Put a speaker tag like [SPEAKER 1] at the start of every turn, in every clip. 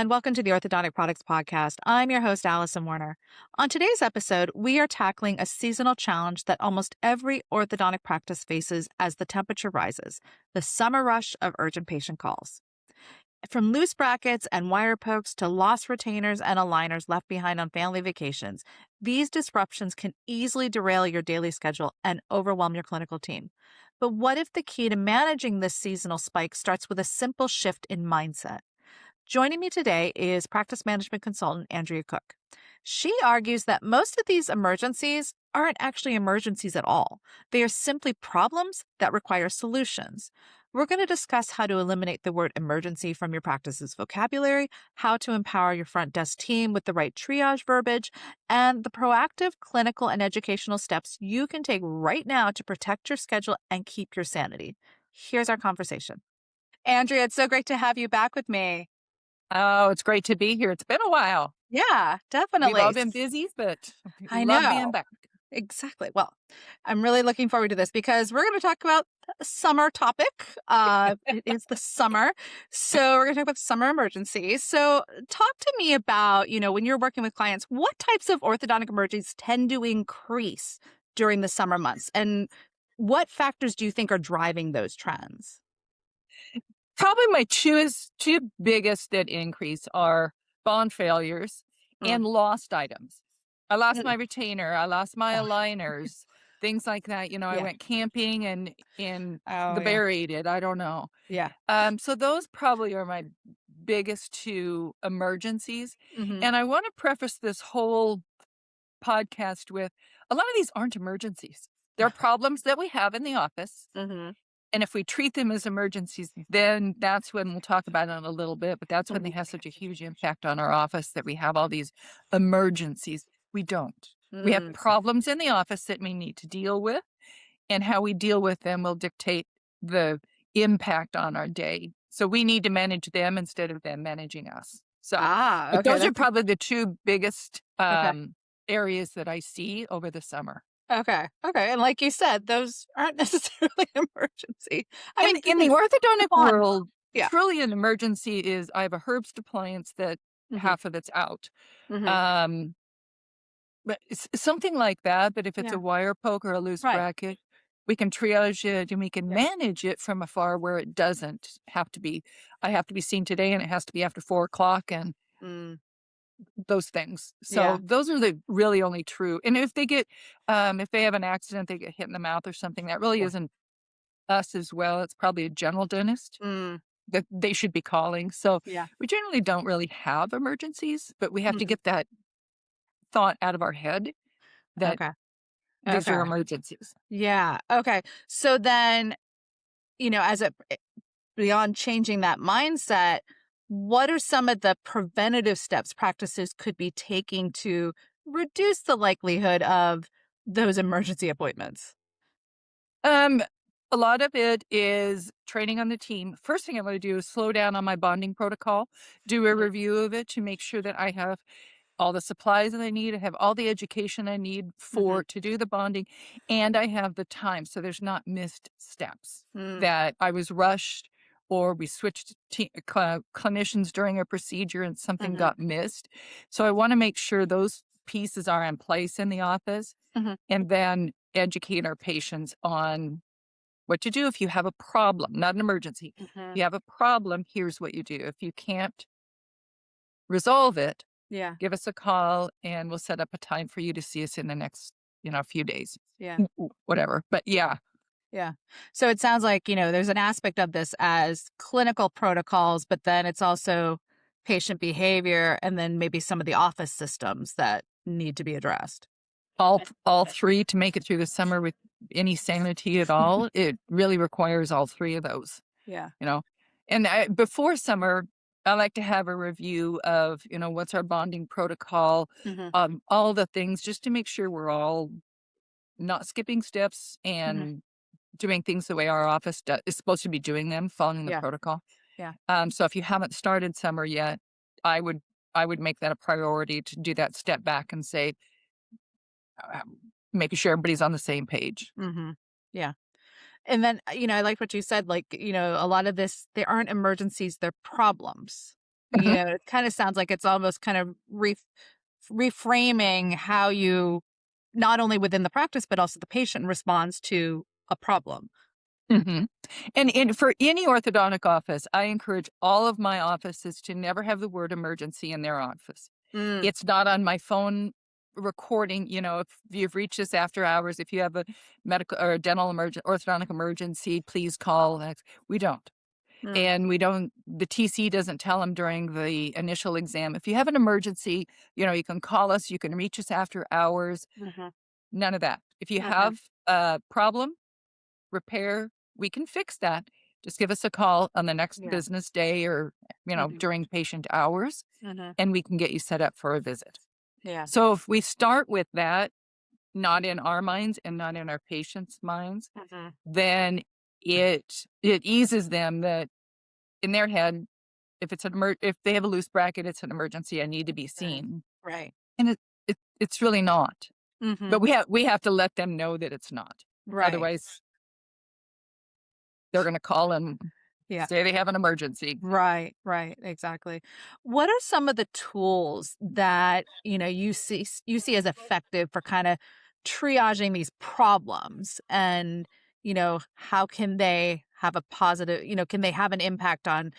[SPEAKER 1] and welcome to the Orthodontic Products Podcast. I'm your host, Alison Werner. On today's episode, we are tackling a seasonal challenge that almost every orthodontic practice faces as the temperature rises, the summer rush of urgent patient calls. From loose brackets and wire pokes to lost retainers and aligners left behind on family vacations, these disruptions can easily derail your daily schedule and overwhelm your clinical team. But what if the key to managing this seasonal spike starts with a simple shift in mindset? Joining me today is practice management consultant Andrea Cook. She argues that most of these emergencies aren't actually emergencies at all. They are simply problems that require solutions. We're going to discuss how to eliminate the word emergency from your practice's vocabulary, how to empower your front desk team with the right triage verbiage, and the proactive clinical and educational steps you can take right now to protect your schedule and keep your sanity. Here's our conversation. Andrea, it's so great to have you back with me.
[SPEAKER 2] Oh, it's great to be here. It's been a while.
[SPEAKER 1] Yeah, definitely.
[SPEAKER 2] We've all been busy, but
[SPEAKER 1] I
[SPEAKER 2] love
[SPEAKER 1] know.
[SPEAKER 2] being back.
[SPEAKER 1] Exactly. Well, I'm really looking forward to this because we're going to talk about a summer topic. It is the summer. So we're going to talk about summer emergencies. So talk to me about, when you're working with clients, what types of orthodontic emergencies tend to increase during the summer months? And what factors do you think are driving those trends?
[SPEAKER 2] Probably my two biggest that increase are bond failures and lost items. I lost my retainer. I lost my aligners, things like that. I went camping and the bear ate it. I don't know.
[SPEAKER 1] Yeah.
[SPEAKER 2] So those probably are my biggest two emergencies.
[SPEAKER 1] Mm-hmm.
[SPEAKER 2] And I want to preface this whole podcast with a lot of these aren't emergencies. They're problems that we have in the office.
[SPEAKER 1] Mm-hmm.
[SPEAKER 2] And if we treat them as emergencies, then that's when we'll talk about it in a little bit. But that's when they have such a huge impact on our office that we have all these emergencies. We don't. We have problems in the office that we need to deal with. And how we deal with them will dictate the impact on our day. So we need to manage them instead of them managing us. So
[SPEAKER 1] okay.
[SPEAKER 2] those are probably the two biggest areas that I see over the summer.
[SPEAKER 1] Okay. And like you said, those aren't necessarily an emergency.
[SPEAKER 2] In the orthodontic world, truly an emergency is I have a Herbst appliance that half of it's out. But it's something like that. But if it's a wire poke or a loose bracket, we can triage it and we can manage it from afar where it doesn't have to be. I have to be seen today and it has to be after 4:00 and those things. So those are the really only true. And if they get, if they have an accident, they get hit in the mouth or something, that really isn't us as well. It's probably a general dentist that they should be calling. So we generally don't really have emergencies, but we have to get that thought out of our head that these are emergencies.
[SPEAKER 1] Yeah. Okay. So then, beyond changing that mindset, what are some of the preventative steps practices could be taking to reduce the likelihood of those emergency appointments?
[SPEAKER 2] A lot of it is training on the team. First thing I want to do is slow down on my bonding protocol, do a review of it to make sure that I have all the supplies that I need, I have all the education I need to do the bonding, and I have the time. So there's not missed steps that I was rushed or we switched clinicians during a procedure and something got missed. So I want to make sure those pieces are in place in the office and then educate our patients on what to do if you have a problem, not an emergency. If you have a problem, here's what you do. If you can't resolve it, give us a call and we'll set up a time for you to see us in the next, few days. Whatever. But yeah.
[SPEAKER 1] So it sounds like, there's an aspect of this as clinical protocols, but then it's also patient behavior and then maybe some of the office systems that need to be addressed.
[SPEAKER 2] All three to make it through the summer with any sanity at all. It really requires all three of those. And before summer, I like to have a review of, what's our bonding protocol, all the things just to make sure we're all not skipping steps and doing things the way our office is supposed to be doing them, following the protocol. So if you haven't started summer yet, I would make that a priority to do that step back and say, making sure everybody's on the same page.
[SPEAKER 1] Yeah. And then, I like what you said, a lot of this, they aren't emergencies, they're problems. it kind of sounds like it's almost kind of reframing how you, not only within the practice, but also the patient responds to a problem.
[SPEAKER 2] hmm And for any orthodontic office, I encourage all of my offices to never have the word emergency in their office.
[SPEAKER 1] Mm,
[SPEAKER 2] It's not on my phone recording. If you've reached us after hours, if you have a medical or a dental orthodontic emergency, please call. We don't.
[SPEAKER 1] mm,
[SPEAKER 2] And we don't, the TC doesn't tell them during the initial exam. If you have an emergency, you can call us, you can reach us after hours.
[SPEAKER 1] mhm,
[SPEAKER 2] None of that. If you
[SPEAKER 1] mhm.
[SPEAKER 2] have a problem, repair, we can fix that. Just give us a call on the next
[SPEAKER 1] Yeah.
[SPEAKER 2] business day or,
[SPEAKER 1] Mhm,
[SPEAKER 2] during patient hours,
[SPEAKER 1] mhm.
[SPEAKER 2] and we can get you set up for a visit.
[SPEAKER 1] Yeah.
[SPEAKER 2] So if we start with that, not in our minds and not in our patients' minds,
[SPEAKER 1] Mhm.
[SPEAKER 2] then it eases them that in their head, if they have a loose bracket, it's an emergency. I need to be
[SPEAKER 1] Right.
[SPEAKER 2] seen,
[SPEAKER 1] Right.
[SPEAKER 2] and it's really not. But
[SPEAKER 1] Mhm.
[SPEAKER 2] we have to let them know that it's not.
[SPEAKER 1] Right.
[SPEAKER 2] Otherwise, they're going to call and
[SPEAKER 1] Yeah.
[SPEAKER 2] say they have an emergency.
[SPEAKER 1] Right, right, exactly. What are some of the tools that, you see as effective for kind of triaging these problems, and, how can they have a positive, can they have an impact on,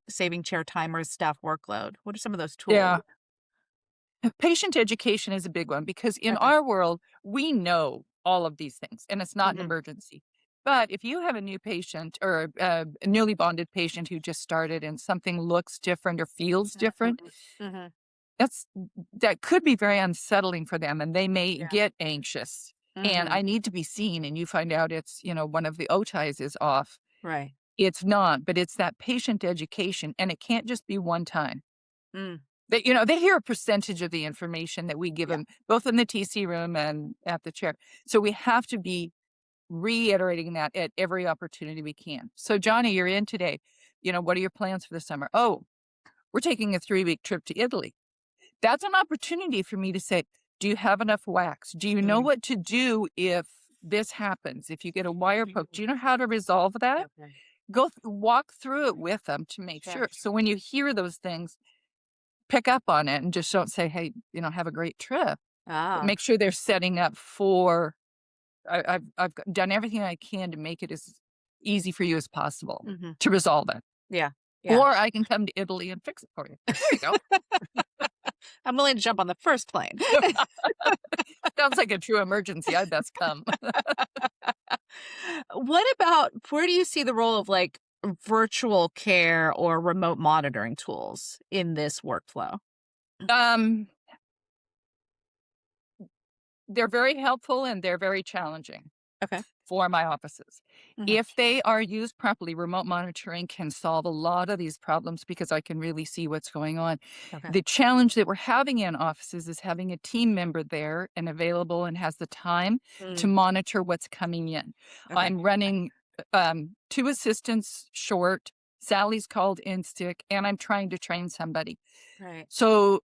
[SPEAKER 1] saving chair time or staff workload? What are some of those tools?
[SPEAKER 2] Yeah. Patient education is a big one because in
[SPEAKER 1] Okay.
[SPEAKER 2] our world, we know all of these things and it's not an
[SPEAKER 1] Mhm.
[SPEAKER 2] emergency. But if you have a new patient or a newly bonded patient who just started and something looks different or feels different,
[SPEAKER 1] Mhm. Mhm.
[SPEAKER 2] that's that could be very unsettling for them and they may
[SPEAKER 1] Yeah.
[SPEAKER 2] get anxious. And
[SPEAKER 1] Mhm.
[SPEAKER 2] I need to be seen, and you find out it's, one of the otis is off.
[SPEAKER 1] Right.
[SPEAKER 2] It's not, but it's that patient education, and it can't just be one time.
[SPEAKER 1] Mm.
[SPEAKER 2] They hear a percentage of the information that we give
[SPEAKER 1] Yeah.
[SPEAKER 2] them, both in the TC room and at the chair. So we have to be reiterating that at every opportunity we can. So, Johnny, you're in today. What are your plans for the summer? Oh, we're taking a 3-week trip to Italy. That's an opportunity for me to say, do you have enough wax? Do you know
[SPEAKER 1] Mm.
[SPEAKER 2] what to do if this happens? If you get a wire poke, do you know how to resolve that?
[SPEAKER 1] Okay.
[SPEAKER 2] Walk through it with them to make
[SPEAKER 1] Sure.
[SPEAKER 2] sure. So when you hear those things, pick up on it and just don't say, hey, have a great trip. But
[SPEAKER 1] Ah.
[SPEAKER 2] make sure they're setting up for, I've done everything I can to make it as easy for you as possible
[SPEAKER 1] Mhm.
[SPEAKER 2] to resolve it.
[SPEAKER 1] Yeah. Yeah.
[SPEAKER 2] Or I can come to Italy and fix it for you. There you go.
[SPEAKER 1] I'm willing to jump on the first plane.
[SPEAKER 2] Sounds like a true emergency. I best come.
[SPEAKER 1] What about, where do you see the role of like virtual care or remote monitoring tools in this workflow?
[SPEAKER 2] um, they're very helpful and they're very challenging
[SPEAKER 1] Okay.
[SPEAKER 2] for my offices.
[SPEAKER 1] Mhm.
[SPEAKER 2] If they are used properly, remote monitoring can solve a lot of these problems because I can really see what's going on.
[SPEAKER 1] Okay.
[SPEAKER 2] The challenge that we're having in offices is having a team member there and available and has the time to
[SPEAKER 1] Mm.
[SPEAKER 2] monitor what's coming in.
[SPEAKER 1] Okay.
[SPEAKER 2] I'm running 2 assistants short. Sally's called in sick, and I'm trying to train somebody.
[SPEAKER 1] Right.
[SPEAKER 2] So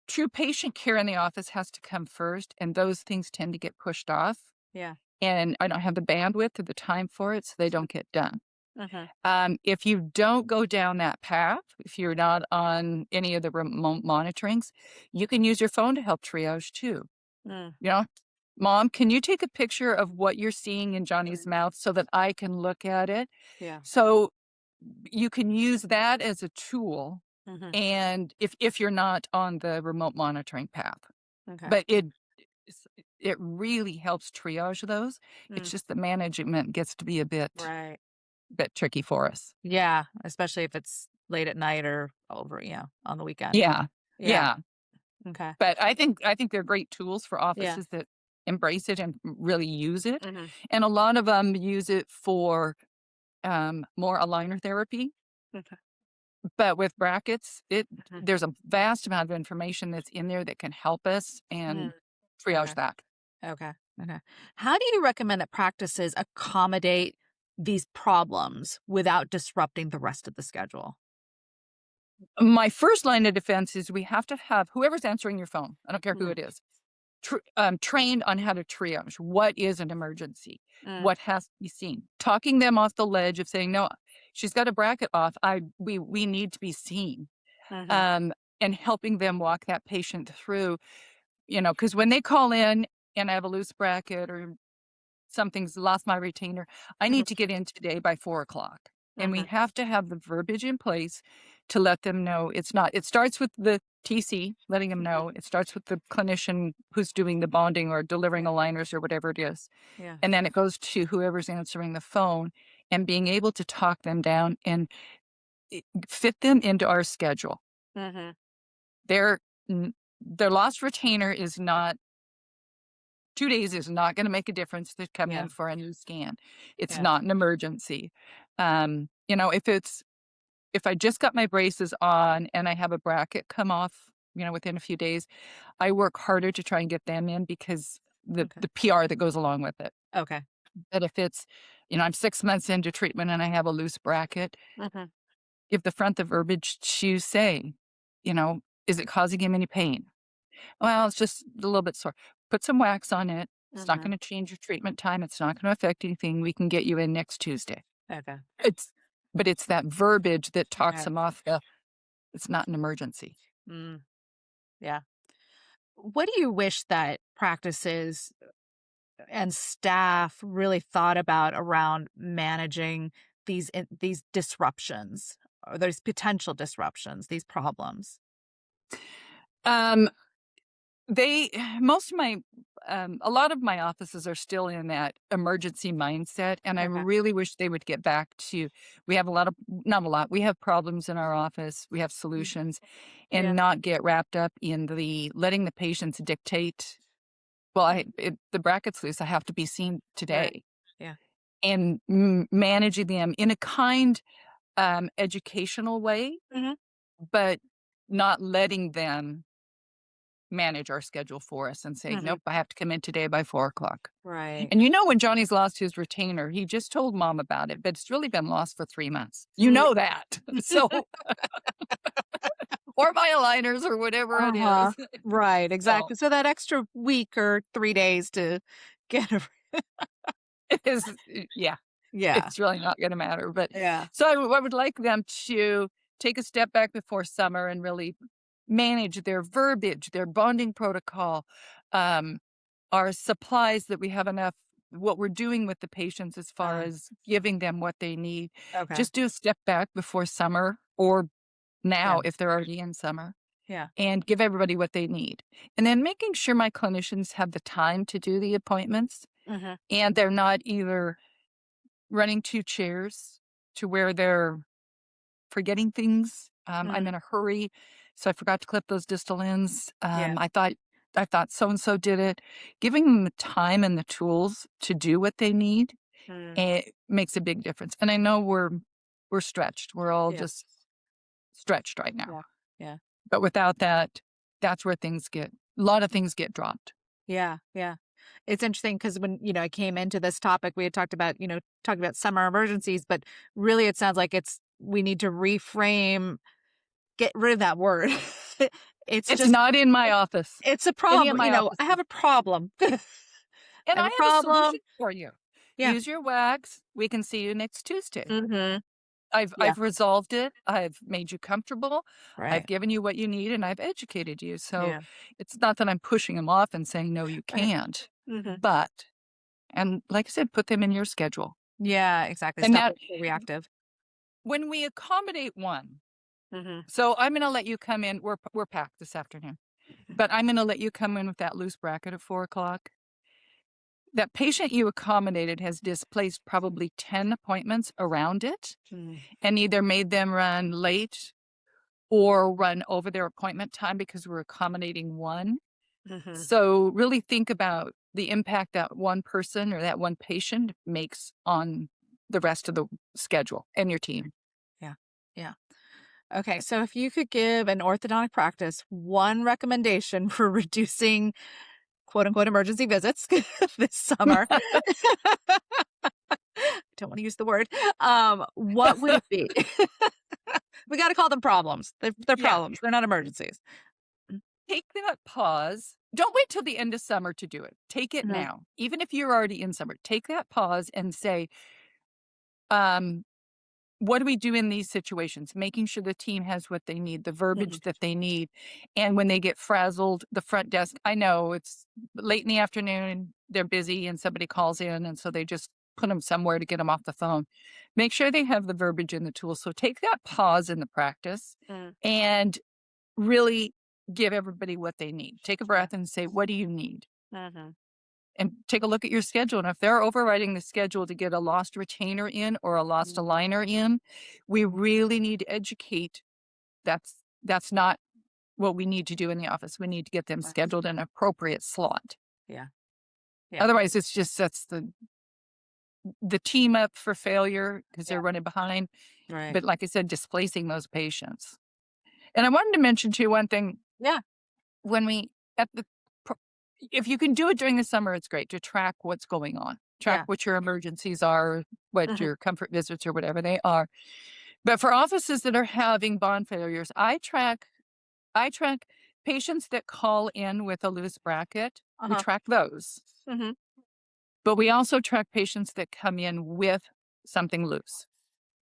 [SPEAKER 2] true patient care in the office has to come first, and those things tend to get pushed off.
[SPEAKER 1] Yeah.
[SPEAKER 2] And I don't have the bandwidth or the time for it, so they don't get done.
[SPEAKER 1] Mhm.
[SPEAKER 2] If you don't go down that path, if you're not on any of the remote monitorings, you can use your phone to help triage too.
[SPEAKER 1] Mm.
[SPEAKER 2] You know, Mom, can you take a picture of what you're seeing in Johnny's mouth so that I can look at it?
[SPEAKER 1] Yeah.
[SPEAKER 2] So you can use that as a tool.
[SPEAKER 1] Mhm.
[SPEAKER 2] And if you're not on the remote monitoring path,
[SPEAKER 1] Okay.
[SPEAKER 2] but it really helps triage those. It's
[SPEAKER 1] Mm.
[SPEAKER 2] just the management gets to be a
[SPEAKER 1] Right.
[SPEAKER 2] bit tricky for us.
[SPEAKER 1] Yeah, especially if it's late at night or over, on the weekend.
[SPEAKER 2] Yeah.
[SPEAKER 1] Yeah.
[SPEAKER 2] Yeah.
[SPEAKER 1] Okay.
[SPEAKER 2] But I think they're great tools for
[SPEAKER 1] Yeah.
[SPEAKER 2] offices that embrace it and really use it.
[SPEAKER 1] Mhm.
[SPEAKER 2] And a lot of them use it for more aligner therapy.
[SPEAKER 1] Okay.
[SPEAKER 2] But with brackets,
[SPEAKER 1] Mhm.
[SPEAKER 2] there's a vast amount of information that's in there that can help us
[SPEAKER 1] Mm.
[SPEAKER 2] and triage
[SPEAKER 1] Okay.
[SPEAKER 2] that.
[SPEAKER 1] Okay. Okay. How do you recommend that practices accommodate these problems without disrupting the rest of the schedule?
[SPEAKER 2] My first line of defense is we have to have whoever's answering your phone, I don't care who
[SPEAKER 1] Mhm.
[SPEAKER 2] it is, trained on how to triage. What is an emergency?
[SPEAKER 1] Mm.
[SPEAKER 2] What has to be seen? Talking them off the ledge of saying, no, she's got a bracket off. We need to be seen.
[SPEAKER 1] Mhm.
[SPEAKER 2] And helping them walk that patient through, because when they call in and I have a loose bracket or something's lost my retainer, I
[SPEAKER 1] Mhm.
[SPEAKER 2] need to get in today by 4 o'clock. And we
[SPEAKER 1] Mhm.
[SPEAKER 2] have to have the verbiage in place to let them know it's not, it starts with the TC, letting them
[SPEAKER 1] Mhm.
[SPEAKER 2] know. It starts with the clinician who's doing the bonding or delivering
[SPEAKER 1] Yeah.
[SPEAKER 2] aligners or whatever it is.
[SPEAKER 1] Yeah.
[SPEAKER 2] And then it goes to whoever's answering the phone and being able to talk them down and fit them into our schedule.
[SPEAKER 1] Mhm.
[SPEAKER 2] Their their lost retainer is not 2 days is not going to make a difference to come
[SPEAKER 1] Yeah.
[SPEAKER 2] in for a new scan. It's
[SPEAKER 1] Yeah.
[SPEAKER 2] not an emergency. If I just got my braces on and I have a bracket come off, within a few days, I work harder to try and get them in because
[SPEAKER 1] Okay.
[SPEAKER 2] the PR that goes along with it.
[SPEAKER 1] Okay.
[SPEAKER 2] But if it's, I'm 6 months into treatment and I have a loose bracket,
[SPEAKER 1] Mhm.
[SPEAKER 2] if the front the verbiage to say, you know, is it causing him any pain? Well, it's just a little bit sore. Put some wax on it. It's not
[SPEAKER 1] Mhm.
[SPEAKER 2] going to change your treatment time. It's not going to affect anything. We can get you in next Tuesday.
[SPEAKER 1] Okay.
[SPEAKER 2] It's but it's that verbiage that talks
[SPEAKER 1] Yeah.
[SPEAKER 2] them off. It's not an emergency.
[SPEAKER 1] Mm. Yeah. What do you wish that practices and staff really thought about around managing these disruptions or those potential disruptions, these problems?
[SPEAKER 2] Um, they most of my a lot of my offices are still in that emergency mindset, and I
[SPEAKER 1] Okay.
[SPEAKER 2] really wish they would get back to. We have a lot of not a lot. We have problems in our office. We have
[SPEAKER 1] Mhm.
[SPEAKER 2] solutions,
[SPEAKER 1] Yeah.
[SPEAKER 2] and not get wrapped up in the letting the patients dictate. Well, the bracket's loose. I have to be seen
[SPEAKER 1] Right.
[SPEAKER 2] today,
[SPEAKER 1] Yeah.
[SPEAKER 2] and managing them in a kind, educational way,
[SPEAKER 1] Mhm.
[SPEAKER 2] but not letting them manage our schedule for us and say,
[SPEAKER 1] Mhm.
[SPEAKER 2] nope, I have to come in today by 4 o'clock.
[SPEAKER 1] Right.
[SPEAKER 2] And when Johnny's lost his retainer, he just told mom about it, but it's really been lost for 3 months. You
[SPEAKER 1] Mm.
[SPEAKER 2] know that. So, or my aligners or whatever it
[SPEAKER 1] Uh-huh.
[SPEAKER 2] is.
[SPEAKER 1] Right,
[SPEAKER 2] So
[SPEAKER 1] exactly. So that extra week or 3 days to get a
[SPEAKER 2] it is, yeah,
[SPEAKER 1] Yeah.
[SPEAKER 2] it's really not going to matter. But
[SPEAKER 1] Yeah.
[SPEAKER 2] so I would like them to take a step back before summer and really manage their verbiage, their bonding protocol, um, our supplies that we have enough, what we're doing with the patients as far
[SPEAKER 1] Uh,
[SPEAKER 2] as giving them what they need.
[SPEAKER 1] okay.
[SPEAKER 2] Just do a step back before summer or
[SPEAKER 1] Yeah.
[SPEAKER 2] now if they're already in summer
[SPEAKER 1] Yeah.
[SPEAKER 2] and give everybody what they need. And then making sure my clinicians have the time to do the appointments
[SPEAKER 1] Mhm.
[SPEAKER 2] and they're not either running 2 chairs to where they're forgetting things. I'm
[SPEAKER 1] Mhm.
[SPEAKER 2] in a hurry, so I forgot to clip those distal ends.
[SPEAKER 1] Yeah.
[SPEAKER 2] I thought so and so did it. Giving them the time and the tools to do what they need,
[SPEAKER 1] Mm.
[SPEAKER 2] it makes a big difference. And I know we're stretched. We're all
[SPEAKER 1] Yeah.
[SPEAKER 2] just stretched right now.
[SPEAKER 1] Yeah. Yeah.
[SPEAKER 2] But without that, that's where a lot of things get dropped.
[SPEAKER 1] Yeah. Yeah. It's interesting because when, I came into this topic, we had talked about summer emergencies, but really it sounds like we need to reframe, get rid of that word. It's
[SPEAKER 2] It's
[SPEAKER 1] just,
[SPEAKER 2] not in my office.
[SPEAKER 1] it's a
[SPEAKER 2] Any of
[SPEAKER 1] problem.
[SPEAKER 2] my
[SPEAKER 1] I
[SPEAKER 2] offices.
[SPEAKER 1] have a problem. I
[SPEAKER 2] And I
[SPEAKER 1] have a
[SPEAKER 2] have a solution
[SPEAKER 1] problem.
[SPEAKER 2] for you.
[SPEAKER 1] Yeah.
[SPEAKER 2] Use your wax. We can see you next Tuesday.
[SPEAKER 1] Mhm.
[SPEAKER 2] I've
[SPEAKER 1] Yeah.
[SPEAKER 2] I've resolved it. I've made you comfortable. I've
[SPEAKER 1] Right.
[SPEAKER 2] given you what you need and I've educated you. So
[SPEAKER 1] Yeah.
[SPEAKER 2] it's not that I'm pushing them off and saying no you
[SPEAKER 1] Right.
[SPEAKER 2] can't.
[SPEAKER 1] Mhm.
[SPEAKER 2] But and like I said, put them in your schedule.
[SPEAKER 1] Yeah, exactly.
[SPEAKER 2] And
[SPEAKER 1] Stop
[SPEAKER 2] that
[SPEAKER 1] being so reactive.
[SPEAKER 2] when we accommodate one.
[SPEAKER 1] Mhm.
[SPEAKER 2] So I'm going to let you come in. We're packed this afternoon. But I'm going to let you come in with that loose bracket at 4 o'clock. That patient you accommodated has displaced probably 10 appointments around it
[SPEAKER 1] Mm.
[SPEAKER 2] and either made them run late or run over their appointment time because we're accommodating one.
[SPEAKER 1] Mhm.
[SPEAKER 2] So really think about the impact that one person or that one patient makes on the rest of the schedule and your team.
[SPEAKER 1] Yeah. Yeah. Okay, so if you could give an orthodontic practice one recommendation for reducing quote unquote emergency visits this summer, don't want to use the word, what would it be? We got to call them problems. They're
[SPEAKER 2] Yeah.
[SPEAKER 1] problems. They're not emergencies.
[SPEAKER 2] Take that pause. Don't wait till the end of summer to do it. Take it
[SPEAKER 1] Mhm.
[SPEAKER 2] now. Even if you're already in summer, take that pause and say, um, what do we do in these situations? Making sure the team has what they need, the verbiage that they need. And when they get frazzled, the front desk, I know it's late in the afternoon, they're busy and somebody calls in. And so they just put them somewhere to get them off the phone. Make sure they have the verbiage and the tools. So take that pause in the practice and really give everybody what they need. Take a breath and say, what do you need? And take a look at your schedule. And if they're overriding the schedule to get a lost retainer in or a lost aligner in, we really need to educate. That's not what we need to do in the office. We need to get them scheduled in an appropriate slot.
[SPEAKER 1] Yeah.
[SPEAKER 2] Otherwise, it's just sets the team up for failure because they're running behind.
[SPEAKER 1] Right.
[SPEAKER 2] But like I said, displacing those patients. And I wanted to mention too one thing.
[SPEAKER 1] Yeah.
[SPEAKER 2] When if you can do it during the summer, it's great to track what's going on, track what your emergencies are, what your comfort visits or whatever they are. But for offices that are having bond failures, I track patients that call in with a loose bracket. We track those. But we also track patients that come in with something loose.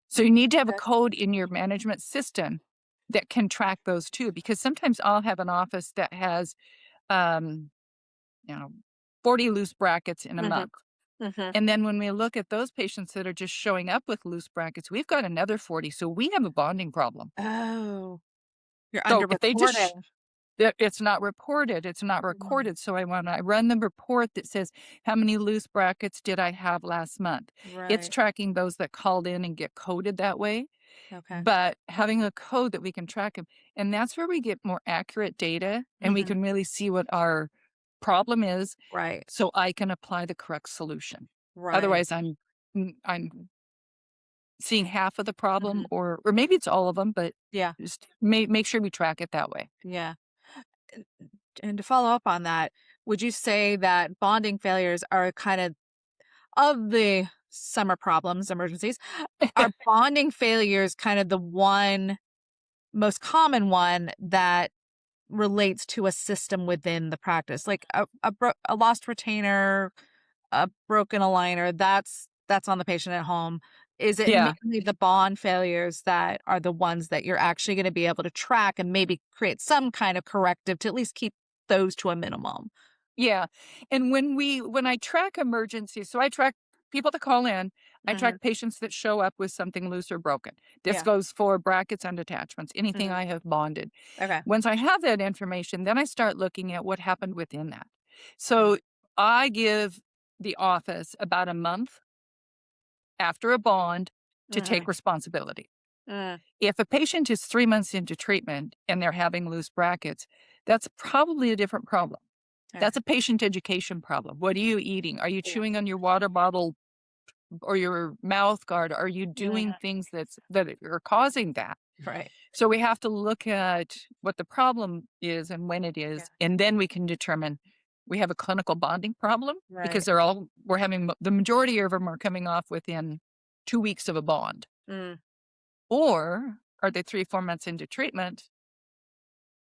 [SPEAKER 2] So you need to have a code in your management system that can track those too, because sometimes I'll have an office that has 40 loose brackets in a month. And then when we look at those patients that are just showing up with loose brackets, we've got another 40. So we have a bonding problem.
[SPEAKER 1] Oh, you're
[SPEAKER 2] So
[SPEAKER 1] underreporting.
[SPEAKER 2] if they just, it's not reported, it's not recorded. So I run the report that says, how many loose brackets did I have last month? It's tracking those that called in and get coded that way. But having a code that we can track them, and that's where we get more accurate data and we can really see what our problem is. So I can apply the correct solution. Otherwise, I'm seeing half of the problem or maybe it's all of them, but just make sure we track it that way.
[SPEAKER 1] Yeah. And to follow up on that, would you say that bonding failures are kind of the summer problems, emergencies, are bonding failures kind of the one most common one that relates to a system within the practice? Like a lost retainer, a broken aligner, that's on the patient at home. Is it mainly the bond failures that are the ones that you're actually going to be able to track and maybe create some kind of corrective to at least keep those to a minimum?
[SPEAKER 2] Yeah. And when I track emergencies, so I track people that call in, I track patients that show up with something loose or broken. This goes for brackets and attachments, anything I have bonded. Once I have that information, then I start looking at what happened within that. So I give the office about a month after a bond to take responsibility. If a patient is 3 months into treatment and they're having loose brackets, that's probably a different problem. That's a patient education problem. What are you eating? Are you chewing on your water bottle or your mouth guard? Are you doing things that are causing that? So we have to look at what the problem is and when it is, and then we can determine we have a clinical bonding problem because we're having the majority of them are coming off within 2 weeks of a bond. Or are they 3-4 months into treatment?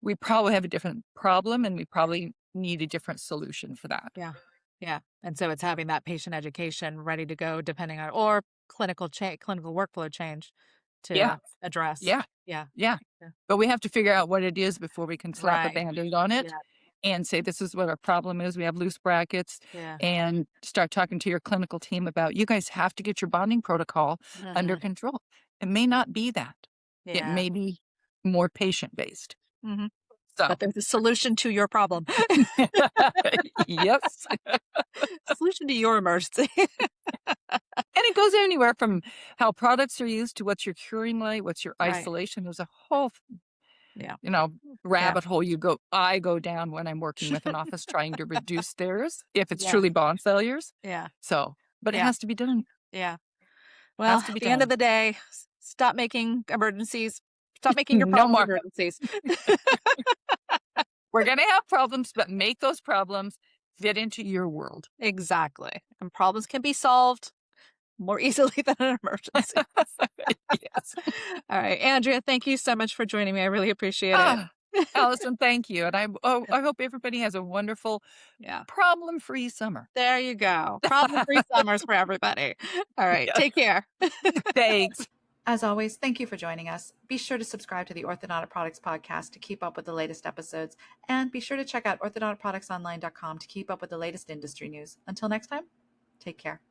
[SPEAKER 2] We probably have a different problem and we probably need a different solution for that.
[SPEAKER 1] Yeah. And so it's having that patient education ready to go depending on, or clinical workflow change to address.
[SPEAKER 2] Yeah. But we have to figure out what it is before we can slap a Band-Aid on it and say, this is what our problem is. We have loose brackets and start talking to your clinical team about, you guys have to get your bonding protocol under control. It may not be that. It may be more patient-based. So.
[SPEAKER 1] But there's a solution to your problem.
[SPEAKER 2] Yes.
[SPEAKER 1] Solution to your emergency.
[SPEAKER 2] And it goes anywhere from how products are used to what's your curing light, what's your isolation. There's a whole, rabbit hole I go down when I'm working with an office trying to reduce theirs if it's truly bond failures. So, but it has to be done.
[SPEAKER 1] Well, at the end of the day, stop making emergencies. Stop making your
[SPEAKER 2] No more
[SPEAKER 1] emergencies.
[SPEAKER 2] We're going to have problems, but make those problems fit into your world.
[SPEAKER 1] Exactly. And problems can be solved more easily than an emergency.
[SPEAKER 2] Yes.
[SPEAKER 1] All right. Andrea, thank you so much for joining me. I really appreciate it.
[SPEAKER 2] Alison, thank you. And I hope everybody has a wonderful, problem-free summer.
[SPEAKER 1] There you go. Problem-free summers for everybody. All right. Take care.
[SPEAKER 2] Thanks.
[SPEAKER 1] As always, thank you for joining us. Be sure to subscribe to the Orthodontic Products Podcast to keep up with the latest episodes, and be sure to check out orthodonticproductsonline.com to keep up with the latest industry news. Until next time, take care.